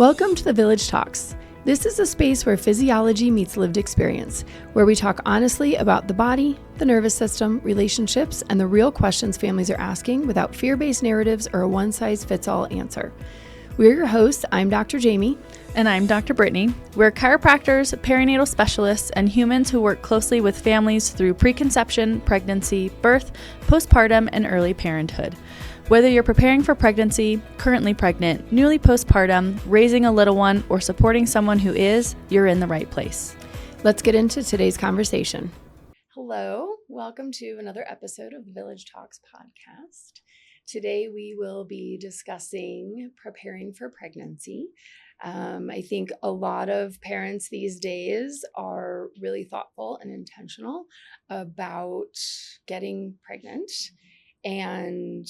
Welcome to the Village Talks. This is a space where physiology meets lived experience, where we talk honestly about the body, the nervous system, relationships, and the real questions families are asking without fear-based narratives or a one-size-fits-all answer. We're your hosts. I'm Dr. Jaimy. And I'm Dr. Brittany. We're chiropractors, perinatal specialists, and humans who work closely with families through preconception, pregnancy, birth, postpartum, and early parenthood. Whether you're preparing for pregnancy, currently pregnant, newly postpartum, raising a little one, or supporting someone who is, you're in the right place. Let's get into today's conversation. Hello, welcome to another episode of the Village Talks podcast. Today we will be discussing preparing for pregnancy. I think a lot of parents these days are really thoughtful and intentional about getting pregnant, and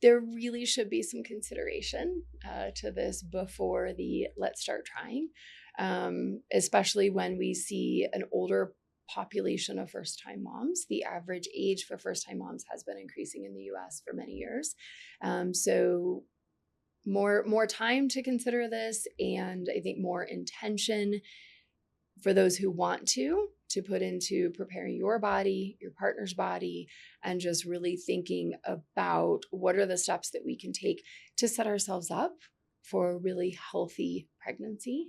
there really should be some consideration to this before the let's start trying, especially when we see an older population of first-time moms. The average age for first-time moms has been increasing in the U.S. for many years. So more time to consider this, and I think more intention for those who want to put into preparing your body, your partner's body, and just really thinking about what are the steps that we can take to set ourselves up for a really healthy pregnancy,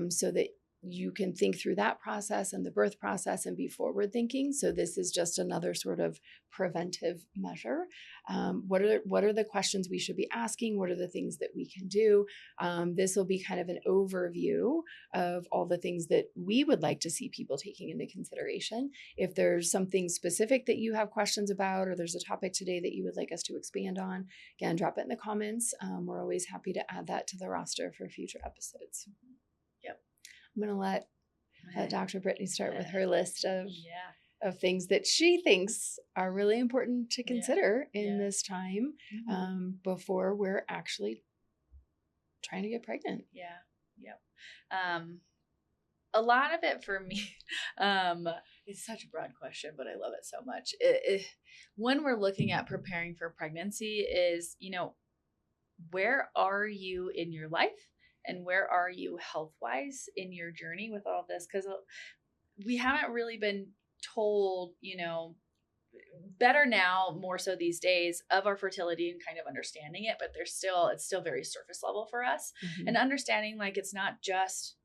so that you can think through that process and the birth process and be forward thinking. So this is just another sort of preventive measure. What are the questions we should be asking? What are the things that we can do? This will be kind of an overview of all the things that we would like to see people taking into consideration. If there's something specific that you have questions about, or there's a topic today that you would like us to expand on, again, drop it in the comments. We're always happy to add that to the roster for future episodes. I'm going to let Dr. Brittany start with her list of things that she thinks are really important to consider in this time before we're actually trying to get pregnant. A lot of it for me, it's such a broad question, but I love it so much. When we're looking at preparing for pregnancy is, where are you in your life? And where are you health-wise in your journey with all this? Because we haven't really been told, better now, more so these days, of our fertility and kind of understanding it, but it's still very surface level for us. And understanding it's not just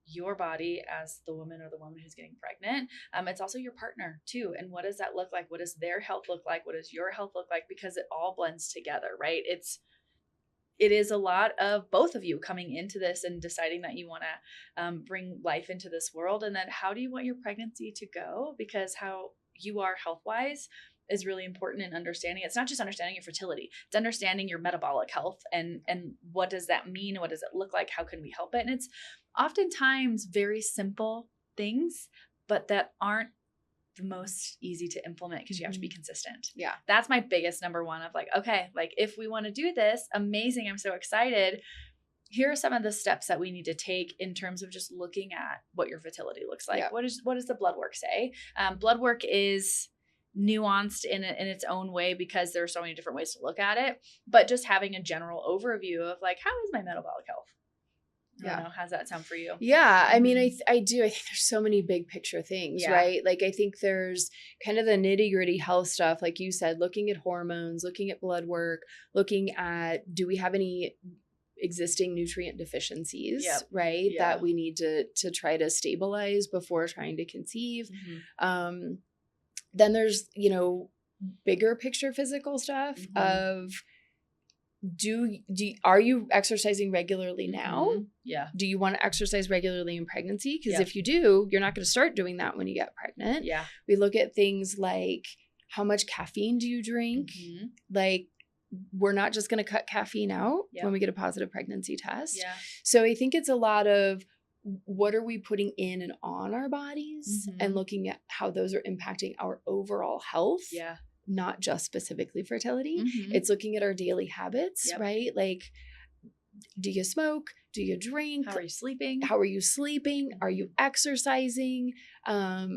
your body as the woman or the woman who's getting pregnant. It's also your partner too. And what does that look like? What does their health look like? What does your health look like? Because it all blends together, right? It is a lot of both of you coming into this and deciding that you want to bring life into this world. And then how do you want your pregnancy to go? Because how you are health-wise is really important in understanding. It's not just understanding your fertility. It's understanding your metabolic health and what does that mean? What does it look like? How can we help it? And it's oftentimes very simple things, but that aren't the most easy to implement because you have to be consistent. Yeah. That's my biggest number one of if we want to do this, amazing. I'm so excited. Here are some of the steps that we need to take in terms of just looking at what your fertility looks like. Yeah. What does the blood work say? Blood work is nuanced in its own way because there are so many different ways to look at it, but just having a general overview of how is my metabolic health? I don't know. How's that sound for you? Yeah. I mean, I do. I think there's so many big picture things, right? I think there's kind of the nitty gritty health stuff. Like you said, looking at hormones, looking at blood work, looking at, do we have any existing nutrient deficiencies, right? Yeah. That we need to try to stabilize before trying to conceive. Then there's, bigger picture physical stuff of, are you exercising regularly now? Yeah. Do you want to exercise regularly in pregnancy? Because if you do, you're not going to start doing that when you get pregnant. Yeah. We look at things like how much caffeine do you drink? We're not just going to cut caffeine out when we get a positive pregnancy test. Yeah. So I think it's a lot of what are we putting in and on our bodies and looking at how those are impacting our overall health. Yeah. Not just specifically fertility. It's looking at our daily habits, right? Do you smoke? Do you drink? How are you sleeping? Are you exercising? Are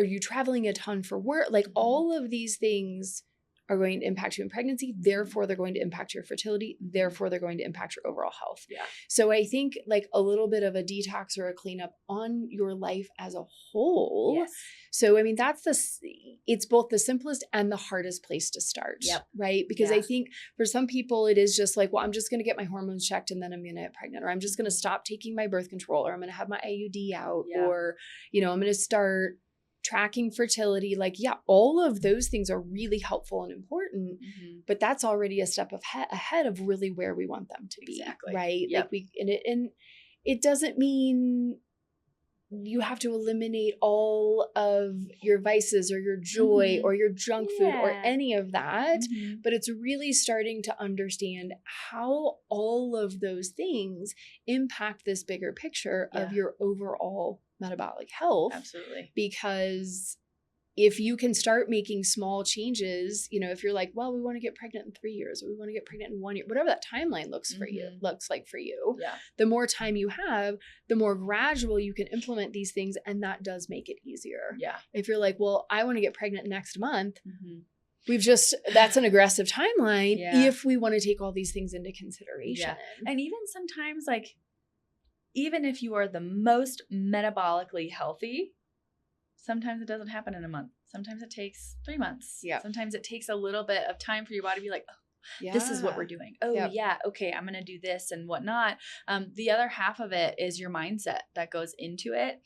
you traveling a ton for work? All of these things are going to impact you in pregnancy. Therefore, they're going to impact your fertility. Therefore, they're going to impact your overall health. Yeah. So I think like a little bit of a detox or a cleanup on your life as a whole. Yes. So, I mean, it's both the simplest and the hardest place to start, Yep. right? Because Yeah. I think for some people, it is just like, well, I'm just going to get my hormones checked and then I'm going to get pregnant, or I'm just going to stop taking my birth control, or I'm going to have my IUD out, Yeah. or, you know, I'm going to start tracking fertility. Like, yeah, all of those things are really helpful and important, but that's already a step ahead of really where we want them to be. Exactly. Right. Yep. Like and it doesn't mean you have to eliminate all of your vices or your joy or your junk food or any of that, but it's really starting to understand how all of those things impact this bigger picture of your overall metabolic health. Absolutely. Because if you can start making small changes, you know, if you're like, well, we want to get pregnant in 3 years, or we want to get pregnant in 1 year, whatever that timeline looks like for you, the more time you have, the more gradual you can implement these things. And that does make it easier. Yeah. If you're like, well, I want to get pregnant next month, that's an aggressive timeline if we want to take all these things into consideration. Yeah. And even sometimes, like, even if you are the most metabolically healthy, sometimes it doesn't happen in a month. Sometimes it takes 3 months. Yeah. Sometimes it takes a little bit of time for your body to be like, oh, this is what we're doing. Oh, yeah. Okay. I'm going to do this and whatnot. The other half of it is your mindset that goes into it.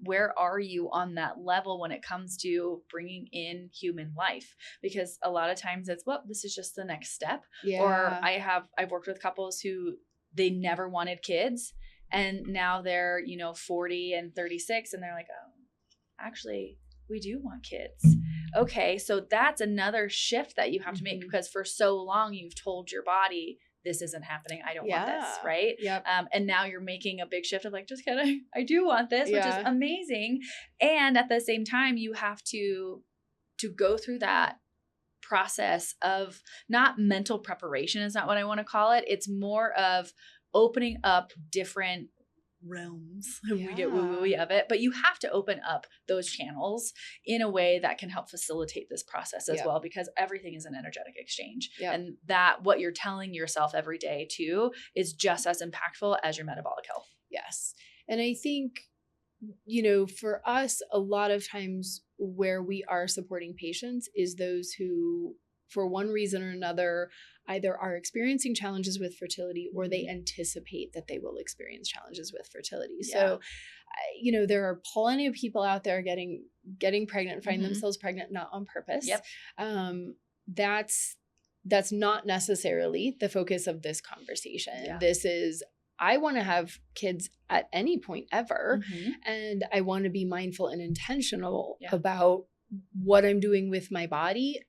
Where are you on that level when it comes to bringing in human life? Because a lot of times it's, well, this is just the next step. Yeah. Or I've worked with couples who they never wanted kids, and now they're, 40 and 36, and they're like, oh, actually, we do want kids. Okay, so that's another shift that you have to make, because for so long you've told your body, this isn't happening. I don't want this, right? Yep. And now you're making a big shift of like, just kidding, I do want this, which is amazing. And at the same time, you have to go through that process of not mental preparation is not what I want to call it. It's more of opening up different realms. We get woo-woo of it, but you have to open up those channels in a way that can help facilitate this process as well, because everything is an energetic exchange. And that what you're telling yourself every day too is just as impactful as your metabolic health. Yes. And I think, for us, a lot of times where we are supporting patients is those who, for one reason or another, either are experiencing challenges with fertility or they anticipate that they will experience challenges with fertility. So, there are plenty of people out there getting pregnant, finding themselves pregnant, not on purpose. That's not necessarily the focus of this conversation. This is, I want to have kids at any point ever, and I want to be mindful and intentional about what I'm doing with my body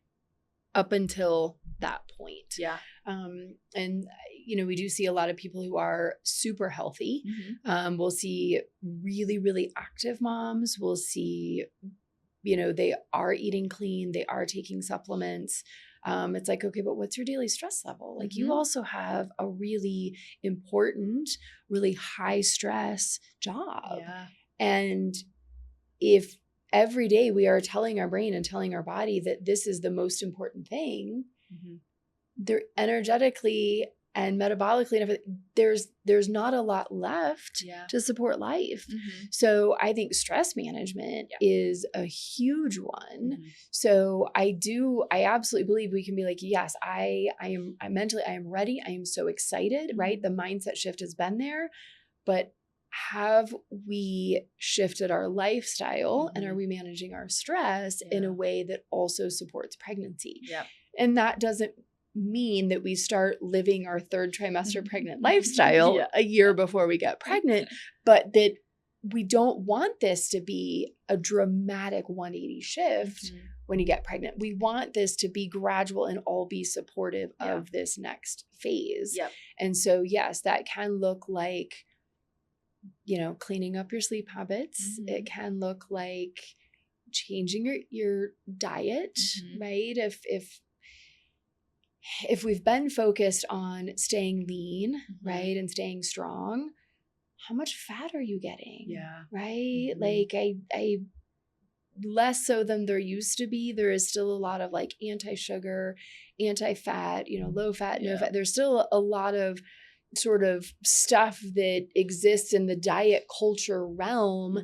up until that point. And we do see a lot of people who are super healthy. We'll see really, really active moms. We'll see, they are eating clean. They are taking supplements. It's like, okay, but what's your daily stress level? Like you also have a really important, really high stress job. And if every day we are telling our brain and telling our body that this is the most important thing, they're energetically and metabolically and everything, there's not a lot left to support life. So I think stress management is a huge one. So I absolutely believe we can be like, yes, I'm mentally, I am ready. I am so excited, right? The mindset shift has been there, but have we shifted our lifestyle and are we managing our stress in a way that also supports pregnancy? And that doesn't mean that we start living our third trimester pregnant lifestyle a year before we get pregnant, but that we don't want this to be a dramatic 180 shift when you get pregnant. We want this to be gradual and all be supportive of this next phase. And so, yes, that can look like, cleaning up your sleep habits. It can look like changing your diet, right? If we've been focused on staying lean, right, and staying strong, how much fat are you getting? Right? Like less so than there used to be. There is still a lot of like anti-sugar, anti-fat, low fat, no fat. There's still a lot of sort of stuff that exists in the diet culture realm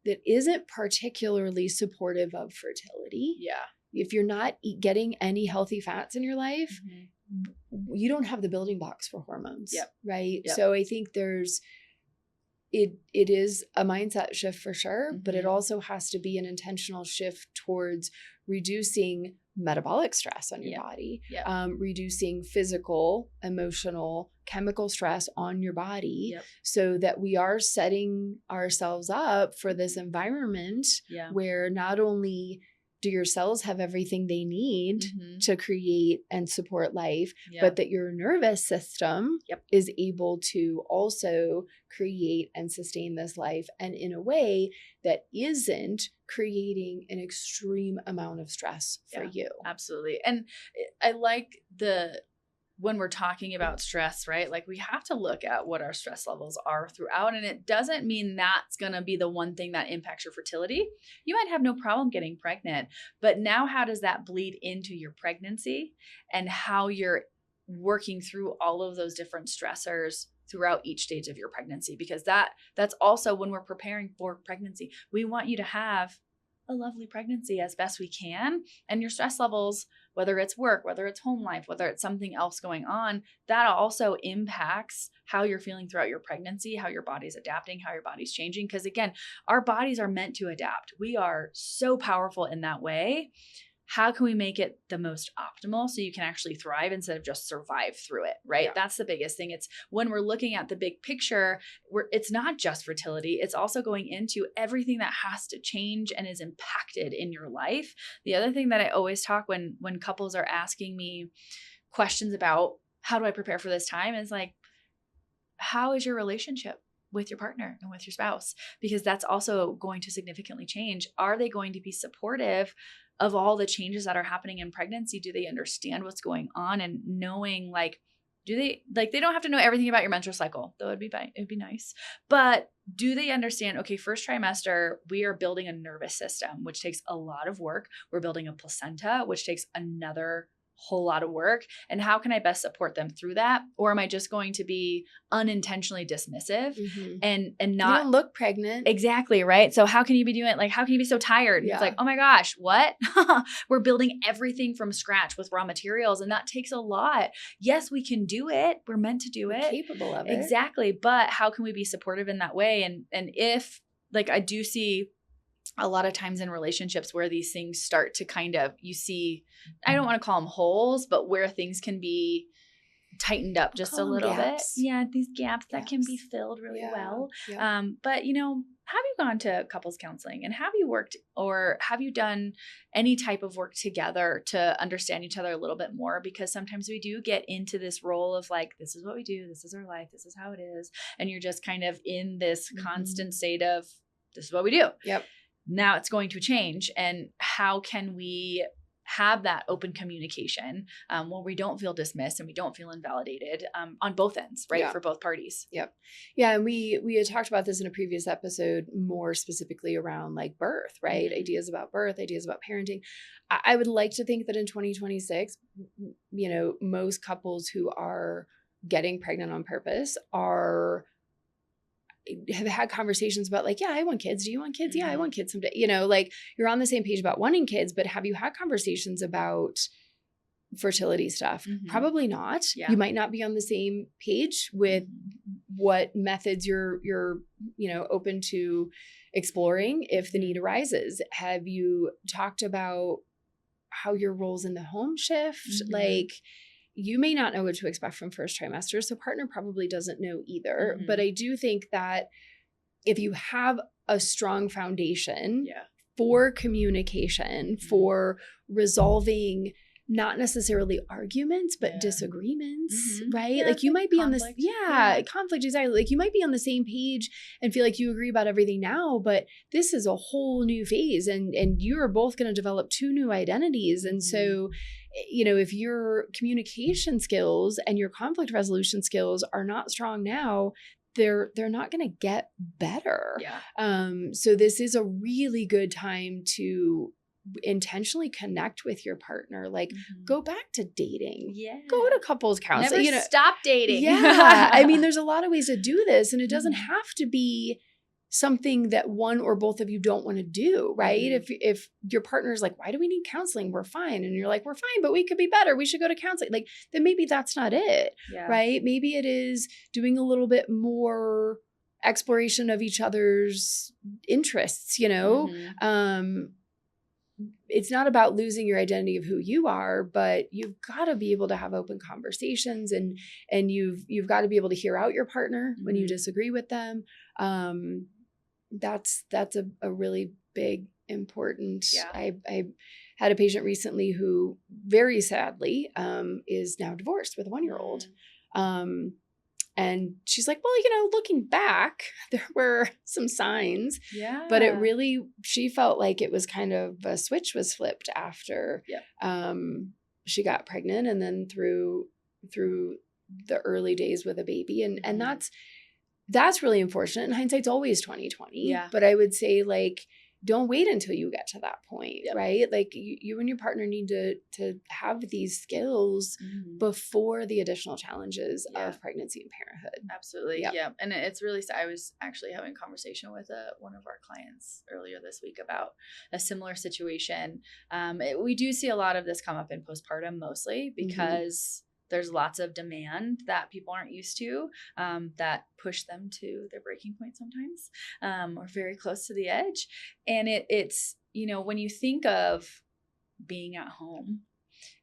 that isn't particularly supportive of fertility. Yeah. If you're not getting any healthy fats in your life, you don't have the building blocks for hormones. Yep. Right. Yep. So I think it is a mindset shift for sure, but it also has to be an intentional shift towards reducing metabolic stress on your body, reducing physical, emotional, chemical stress on your body, so that we are setting ourselves up for this environment where not only do your cells have everything they need to create and support life, but that your nervous system is able to also create and sustain this life, and in a way that isn't creating an extreme amount of stress for you. Absolutely. And I like when we're talking about stress, right? Like we have to look at what our stress levels are throughout. And it doesn't mean that's going to be the one thing that impacts your fertility. You might have no problem getting pregnant, but now how does that bleed into your pregnancy and how you're working through all of those different stressors throughout each stage of your pregnancy? Because that's also when we're preparing for pregnancy, we want you to have a lovely pregnancy as best we can. And your stress levels, whether it's work, whether it's home life, whether it's something else going on, that also impacts how you're feeling throughout your pregnancy, how your body's adapting, how your body's changing. Because again, our bodies are meant to adapt. We are so powerful in that way. How can we make it the most optimal so you can actually thrive instead of just survive through it, right? Yeah. That's the biggest thing. It's when we're looking at the big picture, it's not just fertility. It's also going into everything that has to change and is impacted in your life. The other thing that I always talk when couples are asking me questions about how do I prepare for this time is like, how is your relationship with your partner and with your spouse? Because that's also going to significantly change. Are they going to be supportive of all the changes that are happening in pregnancy? Do they understand what's going on? And knowing they don't have to know everything about your menstrual cycle, though it'd be nice. But do they understand, okay, first trimester, we are building a nervous system, which takes a lot of work. We're building a placenta, which takes another whole lot of work. And how can I best support them through that? Or am I just going to be unintentionally dismissive and not you don't look pregnant? Exactly. Right. So how can you be doing it? Like, how can you be so tired? It's like, oh my gosh, what? We're building everything from scratch with raw materials. And that takes a lot. Yes, we can do it. We're meant to do it. We're capable of it. Exactly. But how can we be supportive in that way? And if I do see a lot of times in relationships where these things start to kind of, you see, I don't want to call them holes, but where things can be tightened up just a little bit. Yeah, these gaps that can be filled really well. Yeah. But, have you gone to couples counseling and have you worked or have you done any type of work together to understand each other a little bit more? Because sometimes we do get into this role of like, this is what we do, this is our life, this is how it is. And you're just kind of in this constant state of, this is what we do. Yep. Now it's going to change. And how can we have that open communication where we don't feel dismissed and we don't feel invalidated on both ends, right? Yeah. For both parties. Yep. Yeah. And we had talked about this in a previous episode, more specifically around like birth, right? Ideas about birth, ideas about parenting. I would like to think that in 2026, most couples who are getting pregnant on purpose have had conversations about like, yeah, I want kids. Do you want kids? Yeah, I want kids someday. You're on the same page about wanting kids, but have you had conversations about fertility stuff? Probably not. Yeah. You might not be on the same page with what methods you're open to exploring if the need arises. Have you talked about how your roles in the home shift? You may not know what to expect from first trimester, so partner probably doesn't know either. But I do think that if you have a strong foundation for communication, for resolving not necessarily arguments, but disagreements, right? Like you might be conflict. On this, conflict, exactly. Like you might be on the same page and feel like you agree about everything now, but this is a whole new phase and you are both going to develop two new identities. And so, if your communication skills and your conflict resolution skills are not strong now, they're not going to get better. Yeah. So this is a really good time to intentionally connect with your partner. Like, go back to dating. Yeah. Go to couples counseling. Never stop dating. Yeah. I mean, there's a lot of ways to do this, and it doesn't Mhm. have to be something that one or both of you don't want to do, right? If your partner's like, why do we need counseling? We're fine. And you're like, we're fine, but we could be better. We should go to counseling. Like, then maybe that's not it, Yeah. right? Maybe it is doing a little bit more exploration of each other's interests, you know? Mhm. It's not about losing your identity of who you are, but you've got to be able to have open conversations, and you've got to be able to hear out your partner when you Mhm. disagree with them. That's a really big, important. Yeah. I had a patient recently who very sadly is now divorced with a 1-year-old. And she's like, well, you know, looking back, there were some signs, Yeah. but she felt like it was kind of a switch was flipped after she got pregnant, and then through the early days with a baby. And that's really unfortunate. And hindsight's always 20/20. Yeah. But I would say, like, don't wait until you get to that point, right? Like, you and your partner need to have these skills before the additional challenges of pregnancy and parenthood. Absolutely. Yep. Yeah. And it's really, I was actually having a conversation with one of our clients earlier this week about a similar situation. We do see a lot of this come up in postpartum, mostly because there's lots of demand that people aren't used to, that push them to their breaking point sometimes, or very close to the edge. And it's, you know, when you think of being at home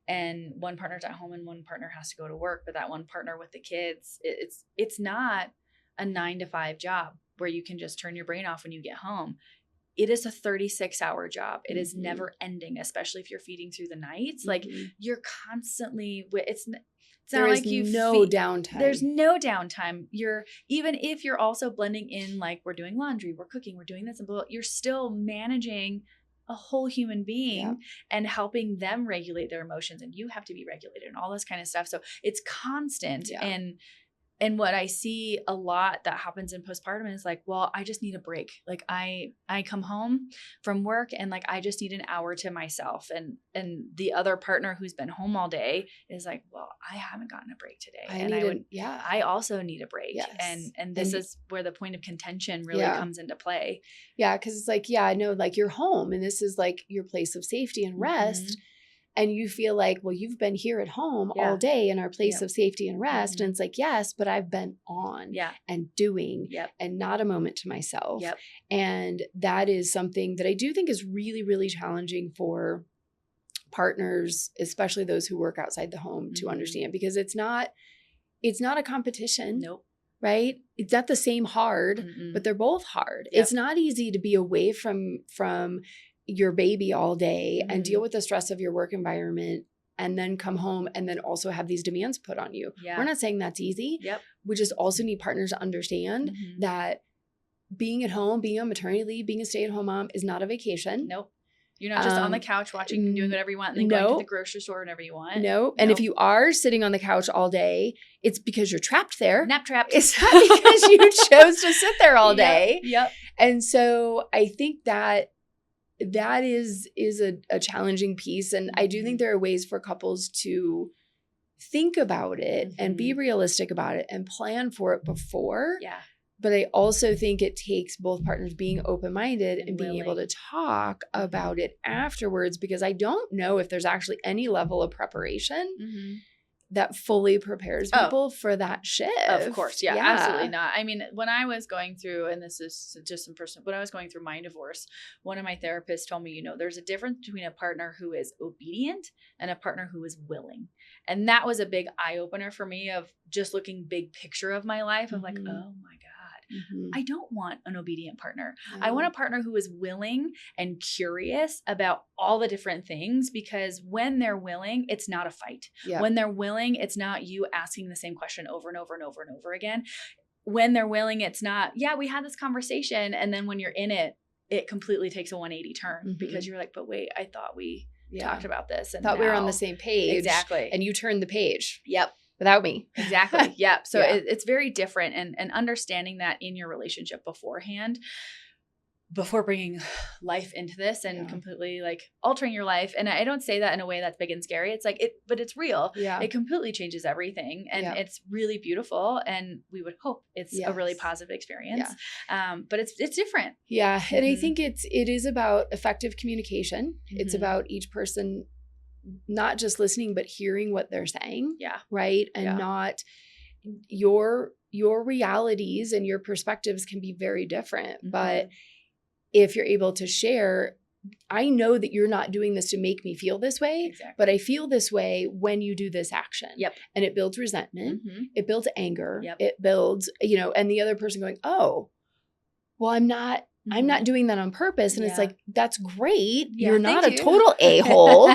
and one partner's at home and one partner has to go to work, but that one partner with the kids, it's not a 9-to-5 job where you can just turn your brain off when you get home. It is a 36-hour job. It is never ending, especially if you're feeding through the nights. Like, you're constantly, it's not like you no downtime. There's no downtime. Even if you're also blending in, like, we're doing laundry, we're cooking, we're doing this, and blah, blah, you're still managing a whole human being and helping them regulate their emotions, and you have to be regulated and all this kind of stuff. So it's constant. And what I see a lot that happens in postpartum is like, well, I just need a break. Like, I come home from work and, like, I just need an hour to myself. And the other partner who's been home all day is like, well, I haven't gotten a break today. I also need a break. Yes. And this is where the point of contention really comes into play. Yeah. Cause it's like, I know, like, you're home and this is like your place of safety and rest. And you feel like, well, you've been here at home all day in our place of safety and rest. And it's like, yes, but I've been on and doing and not a moment to myself. And that is something that I do think is really, really challenging for partners, especially those who work outside the home, to understand, because it's not a competition. Nope. Right? It's not the same hard, but they're both hard. It's not easy to be away from your baby all day and deal with the stress of your work environment and then come home and then also have these demands put on you. We're not saying that's easy. We just also need partners to understand that being at home, being on maternity leave, being a stay-at-home mom is not a vacation. Nope. You're not just on the couch watching and doing whatever you want and then going to the grocery store whenever you want. No. And if you are sitting on the couch all day, it's because you're trapped there. Nap trapped. It's not because you chose to sit there all day. Yep. And so I think that is a challenging piece. And I do think there are ways for couples to think about it and be realistic about it and plan for it before. But I also think it takes both partners being open-minded and being able to talk about it afterwards, because I don't know if there's actually any level of preparation that fully prepares people for that shift. Of course. Yeah, absolutely not. I mean, when I was going through, and this is just some personal, when I was going through my divorce, one of my therapists told me, you know, there's a difference between a partner who is obedient and a partner who is willing. And that was a big eye opener for me, of just looking big picture of my life of like, oh my God. I don't want an obedient partner. I want a partner who is willing and curious about all the different things, because when they're willing, it's not a fight. When they're willing, it's not you asking the same question over and over and over and over again. When they're willing, it's not, we had this conversation. And then when you're in it, it completely takes a 180 turn because you're like, but wait, I thought we talked about this. And thought we were on the same page. Exactly. And you turned the page. Yep. without me. Exactly. Yeah. So Yeah. it's very different, and understanding that in your relationship beforehand, before bringing life into this and completely like altering your life. And I don't say that in a way that's big and scary. It's like but it's real. Yeah. It completely changes everything, and it's really beautiful. And we would hope it's a really positive experience. Yeah. But it's different. Yeah. And I think it is about effective communication. It's about each person not just listening, but hearing what they're saying. Yeah. Right. And not your realities and your perspectives can be very different, but if you're able to share, I know that you're not doing this to make me feel this way, but I feel this way when you do this action. Yep. And it builds resentment. It builds anger. Yep. It builds, and the other person going, oh, well, I'm not doing that on purpose. And it's like, that's great. You're not a total a-hole,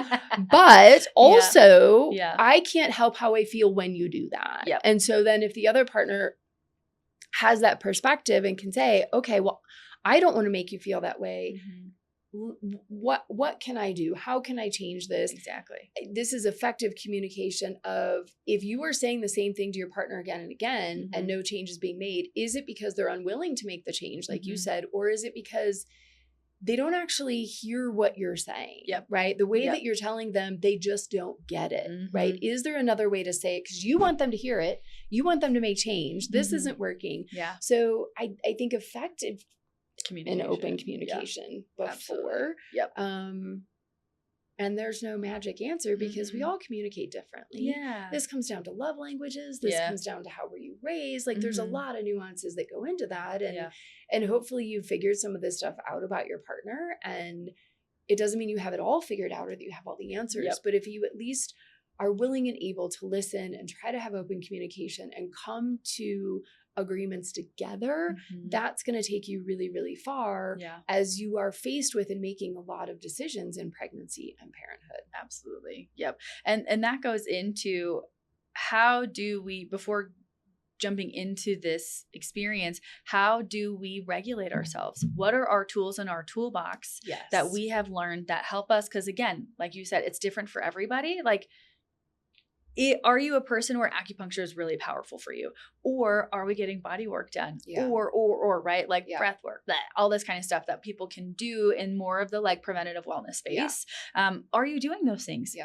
but also I can't help how I feel when you do that. Yep. And so then if the other partner has that perspective and can say, okay, well, I don't want to make you feel that way. What can I do? How can I change this? Exactly. This is effective communication of, if you are saying the same thing to your partner again and again and no change is being made, is it because they're unwilling to make the change, like you said, or is it because they don't actually hear what you're saying? Right? The way that you're telling them, they just don't get it. Right? Is there another way to say it? Because you want them to hear it. You want them to make change. This isn't working. Yeah. So I think effective and open communication before. Absolutely. Yep. And there's no magic answer because we all communicate differently. Yeah. This comes down to love languages. This comes down to how were you raised. Like there's a lot of nuances that go into that. And hopefully you figured some of this stuff out about your partner. And it doesn't mean you have it all figured out or that you have all the answers. But if you at least are willing and able to listen and try to have open communication and come to agreements together, that's going to take you really, really far as you are faced with and making a lot of decisions in pregnancy and parenthood. Absolutely. Yep. And that goes into how do we, before jumping into this experience, how do we regulate ourselves? What are our tools in our toolbox that we have learned that help us? Because again, like you said, it's different for everybody. Like, are you a person where acupuncture is really powerful for you? Or are we getting body work done? Or right? Like breath work, all this kind of stuff that people can do in more of the like preventative wellness space. Are you doing those things?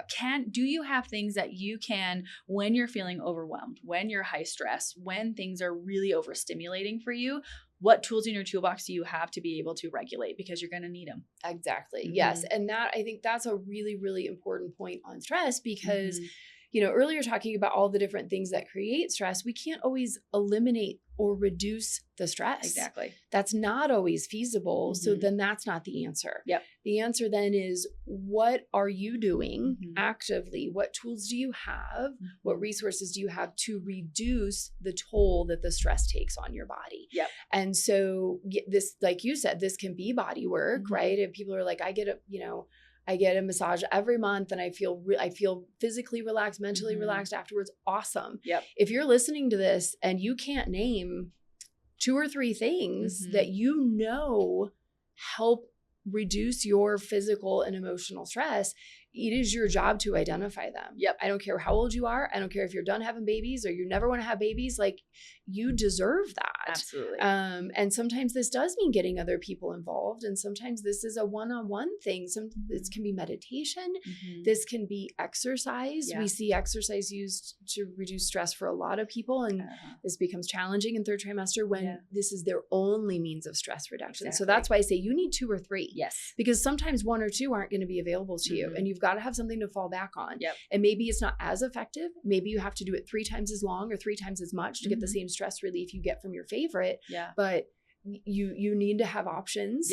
Do you have things that you can, when you're feeling overwhelmed, when you're high stress, when things are really overstimulating for you, what tools in your toolbox do you have to be able to regulate? Because you're going to need them. Exactly. Yes. And I think that's a really, really important point on stress because earlier talking about all the different things that create stress, we can't always eliminate or reduce the stress. Exactly. That's not always feasible. So then that's not the answer. Yep. The answer then is, what are you doing actively? What tools do you have? What resources do you have to reduce the toll that the stress takes on your body? Yep. And so this, like you said, this can be body work, right? And people are like, I get a massage every month and I feel physically relaxed, mentally relaxed afterwards. Awesome. Yep. If you're listening to this and you can't name 2 or 3 things that help reduce your physical and emotional stress, it is your job to identify them. Yep. I don't care how old you are. I don't care if you're done having babies or you never want to have babies. Like, you deserve that. Absolutely. And sometimes this does mean getting other people involved. And sometimes this is a one-on-one thing. This can be meditation. This can be exercise. We see exercise used to reduce stress for a lot of people. And this becomes challenging in 3rd trimester when this is their only means of stress reduction. Exactly. So that's why I say you need 2 or 3. Yes. Because sometimes 1 or 2 aren't going to be available to you. And you've got to have something to fall back on. Yep. And maybe it's not as effective. Maybe you have to do it 3 times as long or 3 times as much to get the same stress relief you get from your favorite. But you need to have options.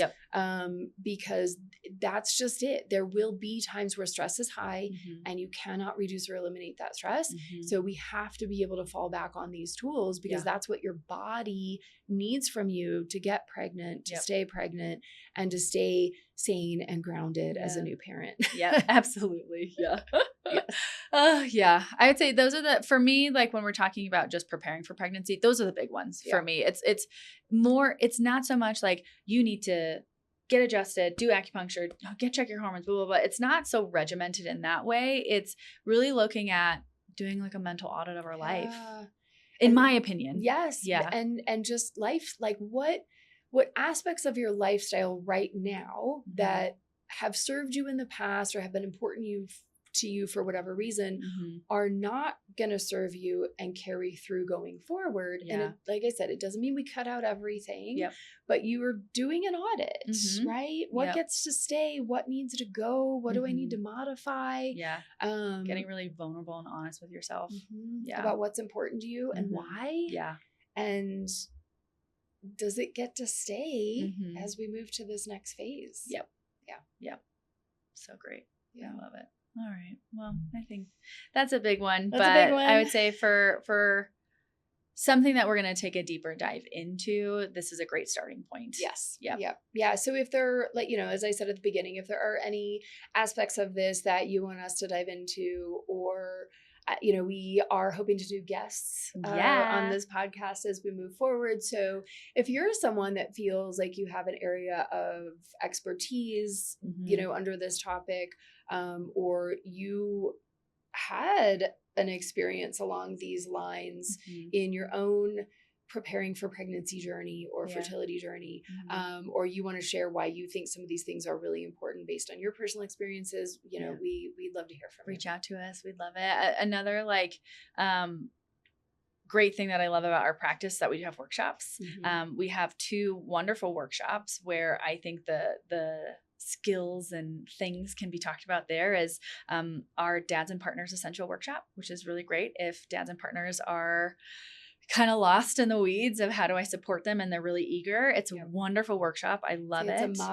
Because that's just it. There will be times where stress is high and you cannot reduce or eliminate that stress. So we have to be able to fall back on these tools because that's what your body needs from you to get pregnant, to stay pregnant, and to stay sane and grounded as a new parent. Absolutely. I would say those are for me, like when we're talking about just preparing for pregnancy, those are the big ones for me. It's more, it's not so much like you need to get adjusted, do acupuncture, check your hormones, blah, blah, blah. It's not so regimented in that way. It's really looking at doing like a mental audit of our life, Yeah. in And- my opinion. Yes. Yeah. And just life, like what aspects of your lifestyle right now Mhm. that have served you in the past or have been important to you for whatever reason Mhm. are not going to serve you and carry through going forward. Yeah. And it, like I said, it doesn't mean we cut out everything, Yep. but you are doing an audit, Mhm. right? What Yep. gets to stay? What needs to go? What do I need to modify? Yeah. Getting really vulnerable and honest with yourself. Yeah. About what's important to you and Mhm. why. Yeah. And does it get to stay Mhm. as we move to this next phase? Yep. Yeah. Yep. So great. Yeah. I love it. All right. Well, I think that's a big one. That's but a big one. I would say for something that we're going to take a deeper dive into, this is a great starting point. Yes. Yep. Yep. Yeah. So if there, like, as I said at the beginning, if there are any aspects of this that you want us to dive into, or, we are hoping to do guests on this podcast as we move forward. So if you're someone that feels like you have an area of expertise, under this topic, or you had an experience along these lines in your own preparing for pregnancy journey or fertility journey, or you want to share why you think some of these things are really important based on your personal experiences, we'd love to hear from you. Reach out to us. We'd love it. Another great thing that I love about our practice that we have workshops. We have 2 wonderful workshops where I think the skills and things can be talked about there is our Dads and Partners Essential Workshop, which is really great if dads and partners are kind of lost in the weeds of how do I support them and they're really eager. It's a wonderful workshop. I love it. It's a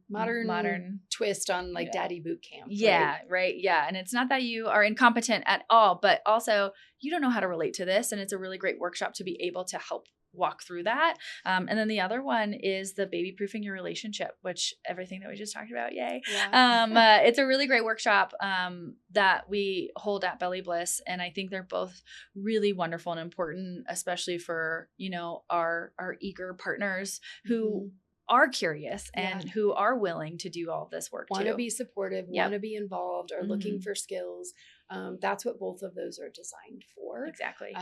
modern twist on daddy boot camp. Yeah, right. Yeah. And it's not that you are incompetent at all, but also you don't know how to relate to this. And it's a really great workshop to be able to help walk through that. And then the other one is the baby proofing your relationship, which everything that we just talked about. Yay. Yeah. It's a really great workshop that we hold at Belly Bliss. And I think they're both really wonderful and important, especially for, our eager partners who are curious and who are willing to do all this work want to be supportive, want to be involved, are looking for skills. That's what both of those are designed for. Exactly.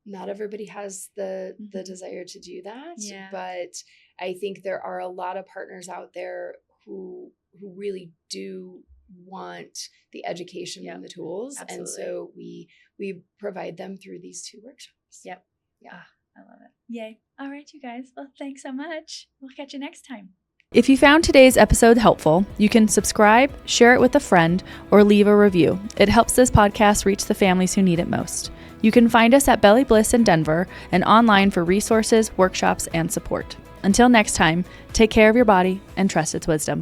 Not everybody has the desire to do that, but I think there are a lot of partners out there who really do want the education and the tools. Absolutely. And so we provide them through these 2 workshops. Yep. Yeah. I love it. Yay. All right, you guys. Well, thanks so much. We'll catch you next time. If you found today's episode helpful, you can subscribe, share it with a friend, or leave a review. It helps this podcast reach the families who need it most. You can find us at Belly Bliss in Denver and online for resources, workshops, and support. Until next time, take care of your body and trust its wisdom.